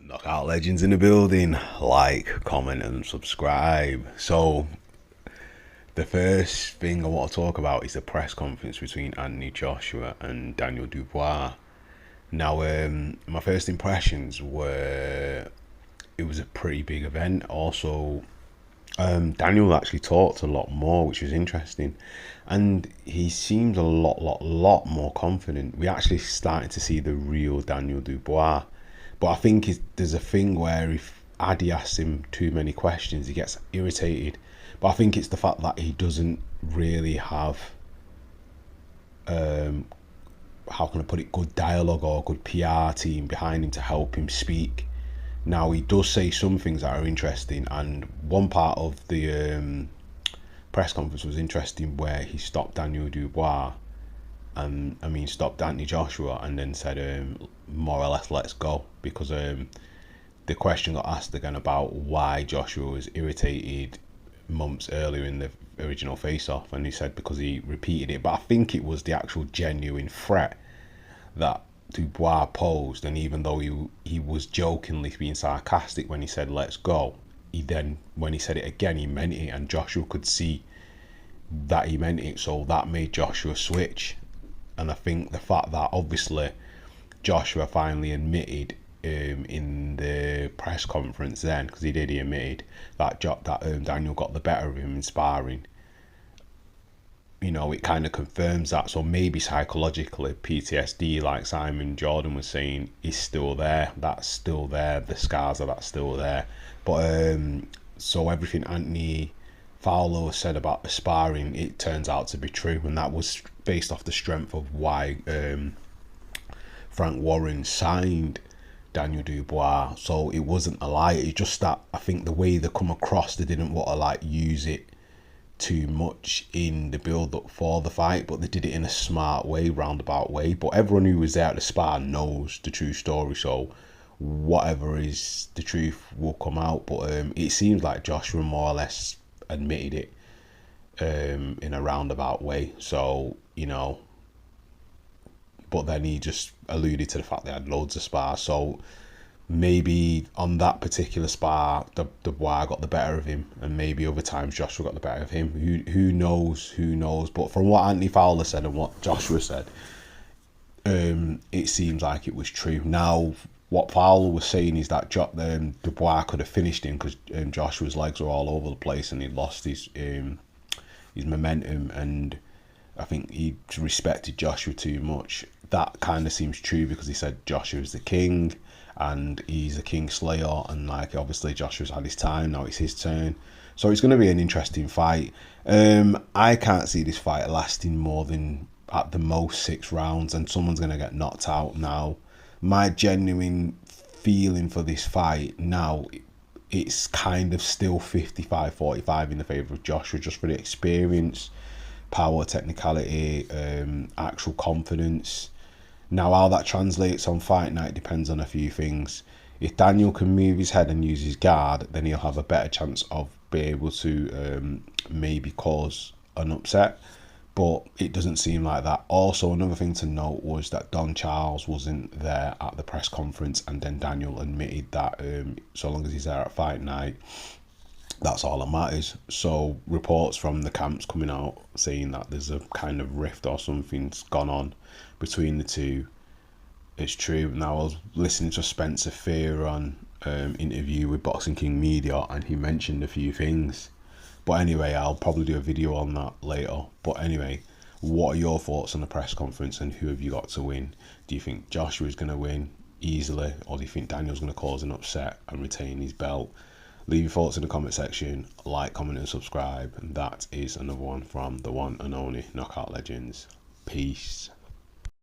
Knockout Legends in the building. Like, comment, and subscribe. So, the first thing I want to talk about is the press conference between Anthony Joshua and Daniel Dubois. Now, my first impressions were it was a pretty big event. Also, Daniel actually talked a lot more, which was interesting, and he seemed a lot more confident. We actually started to see the real Daniel Dubois. But I think there's a thing where if Addy asks him too many questions, he gets irritated. But I think it's the fact that he doesn't really have, how can I put it, good dialogue or good PR team behind him to help him speak. Now, he does say some things that are interesting, and one part of the press conference was interesting where he stopped Daniel Dubois, stopped Anthony Joshua, and then said, more or less, let's go, because the question got asked again about why Joshua was irritated months earlier in the original face-off, and he said because he repeated it. But I think it was the actual genuine threat that Dubois posed, and even though he was jokingly being sarcastic when he said let's go, he then, when he said it again, he meant it, and Joshua could see that he meant it, so that made Joshua switch. And I think the fact that obviously Joshua finally admitted in the press conference then, because he admitted that Daniel got the better of him in sparring, you know, it kind of confirms that. So maybe psychologically PTSD, like Simon Jordan was saying, is still there. That's still there. The scars of that's still there. But so everything Anthony Fowler said about the sparring, it turns out to be true, and that was based off the strength of why Frank Warren signed Daniel Dubois. So it wasn't a lie. It's just that I think the way they come across, they didn't want to like use it too much in the build up for the fight, but they did it in a smart way, roundabout way. But everyone who was there at the spar knows the true story, so whatever is the truth will come out. But it seems like Joshua more or less admitted it in a roundabout way, so you know, but then he just alluded to the fact they had loads of spars. So maybe on that particular spar, Dubois got the better of him, and maybe other times Joshua got the better of him. Who knows? But from what Anthony Fowler said and what Joshua said, it seems like it was true. Now, what Fowler was saying is that Dubois could have finished him because Joshua's legs were all over the place and he lost his momentum, and I think he respected Joshua too much. That kind of seems true because he said Joshua's the king and he's a king slayer, and like obviously Joshua's had his time, now it's his turn. So it's going to be an interesting fight. I can't see this fight lasting more than at the most 6 rounds, and someone's going to get knocked out. Now, my genuine feeling for this fight now, it's kind of still 55-45 in the favour of Joshua, just for the experience, power, technicality, actual confidence. Now, how that translates on fight night depends on a few things. If Daniel can move his head and use his guard, then he'll have a better chance of being able to maybe cause an upset. But it doesn't seem like that. Also, another thing to note was that Don Charles wasn't there at the press conference, and then Daniel admitted that so long as he's there at fight night, that's all that matters. So reports from the camps coming out saying that there's a kind of rift or something's gone on between the two. It's true. Now, I was listening to Spencer Fearon interview with Boxing King Media, and he mentioned a few things. But anyway, I'll probably do a video on that later. But anyway, what are your thoughts on the press conference, and who have you got to win? Do you think Joshua's going to win easily, or do you think Daniel's going to cause an upset and retain his belt? Leave your thoughts in the comment section. Like, comment, and subscribe. And that is another one from the one and only Knockout Legends. Peace.